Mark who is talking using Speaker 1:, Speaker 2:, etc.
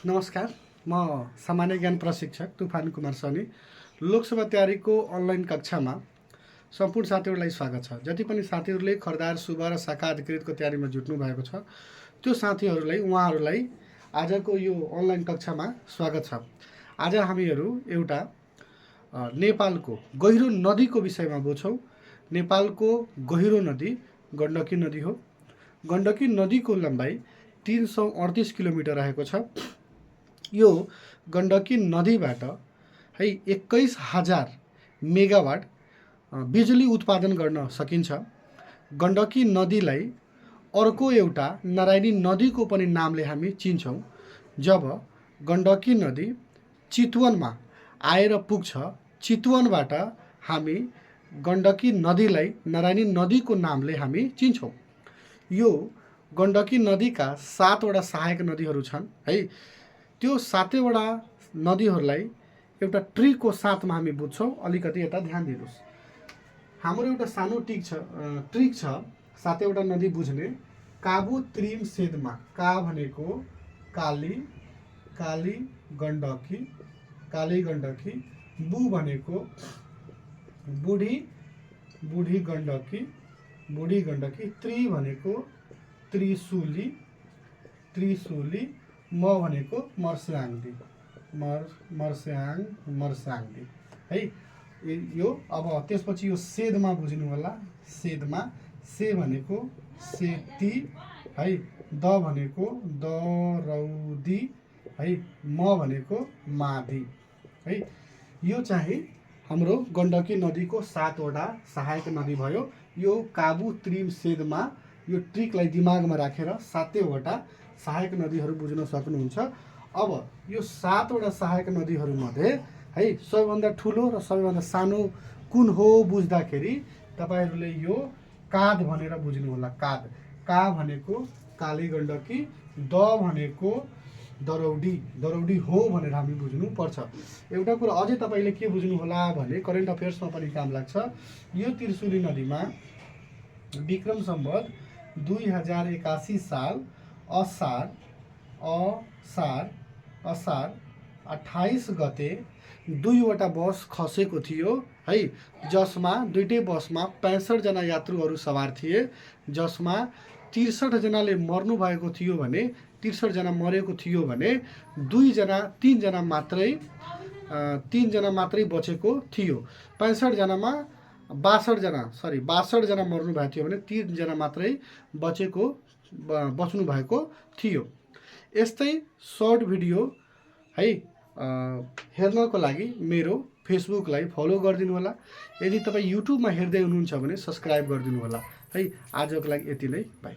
Speaker 1: नमस्कार, म सामान्य ज्ञान प्रशिक्षक तुफान कुमार सनी। लोकसभा तयारीको अनलाइन कक्षामा सम्पूर्ण साथीहरूलाई स्वागत छ। जति पनि साथीहरूले खरदार सुब्बा र शाखा अधिकृतको तयारीमा जुट्नु भएको छ, त्यो साथीहरूलाई उहाँहरूलाई आजको यो अनलाइन कक्षामा स्वागत छ। आज हामीहरू एउटा नेपालको गहिरो नदीको विषयमा बुझ्छौँ। नेपालको गहिरो नदी गण्डकी नदी हो। गण्डकी नदीको लम्बाइ 338 किलोमिटर रहेको छ। यो गण्डकी नदीबाट 21,000 मेगावाट बिजुली उत्पादन गर्न सकिन्छ। गण्डकी नदीलाई अर्को एउटा नारायणी नदीको पनि नामले हामी चिन्छौँ। जब गण्डकी नदी चितवनमा आएर पुग्छ, चितवनबाट हामी गण्डकी नदीलाई नारायणी नदीको नामले हामी चिन्छौँ। यो गण्डकी नदीका 7वटा सहायक नदीहरू छन् है। त्यो 7वटा नदीहरूलाई एउटा ट्रीको साथमा हामी बुझ्छौँ। अलिकति यता ध्यान दिनुहोस्। हाम्रो एउटा सानो ट्रिक छ 7वटा नदी बुझ्ने। काबु त्रिम सेदमा, का भनेको काली, काली गण्डकी, काली गण्डकी। बु भनेको बुढी, बुढी गण्डकी, बुढी गण्डकी। त्रि भनेको त्रिशुली, त्रिशुली। म भनेको मर्स्याङ्दी, मर्स्याङ, मर्स्याङ्दी है। यो अब त्यसपछि यो सेदमा बुझ्नु होला। सेदमा से भनेको सेती है। द भनेको दरौदी है। म भनेको मादी है। यो चाहिँ हाम्रो गण्डकी नदीको 7वटा सहायक नदी भयो। यो काबु त्रिम सेदमा यो ट्रिकलाई दिमागमा राखेर 7वटा सहायक नदीहरू बुझ्न सक्नुहुन्छ। अब यो 7वटा सहायक नदीहरूमध्ये है सबैभन्दा ठुलो र सबैभन्दा सानो कुन हो बुझ्दाखेरि तपाईँहरूले यो काद भनेर बुझ्नु होला। काद, का भनेको काली गण्डकी, द भनेको दरौडी, दरौडी हो भनेर हामी बुझ्नुपर्छ। एउटा कुरा अझै तपाईँले के बुझ्नु होला भने करेन्ट अफेयर्समा पनि काम लाग्छ। यो त्रिशुली नदीमा विक्रम सम्वत 2081 साल असार 28 गते 2वटा बस खसेको थियो है। जसमा दुईटै बसमा 65 जना यात्रुहरू सवार थिए। जसमा 63 जनाले मर्नु भएको थियो भने 63 जना मरेको थियो भने 3 जना मात्रै बचेको थियो। 65 जनामा 62 जना मर्नु भएको थियो भने 3 जना मात्रै बच्नु भएको थियो। यस्तै सर्ट भिडियो है हेर्नको लागि मेरो फेसबुकलाई फलो गरिदिनु होला। यदि तपाईँ युट्युबमा हेर्दै हुनुहुन्छ भने सब्सक्राइब गरिदिनु होला है। आजको लागि यति नै, बाई।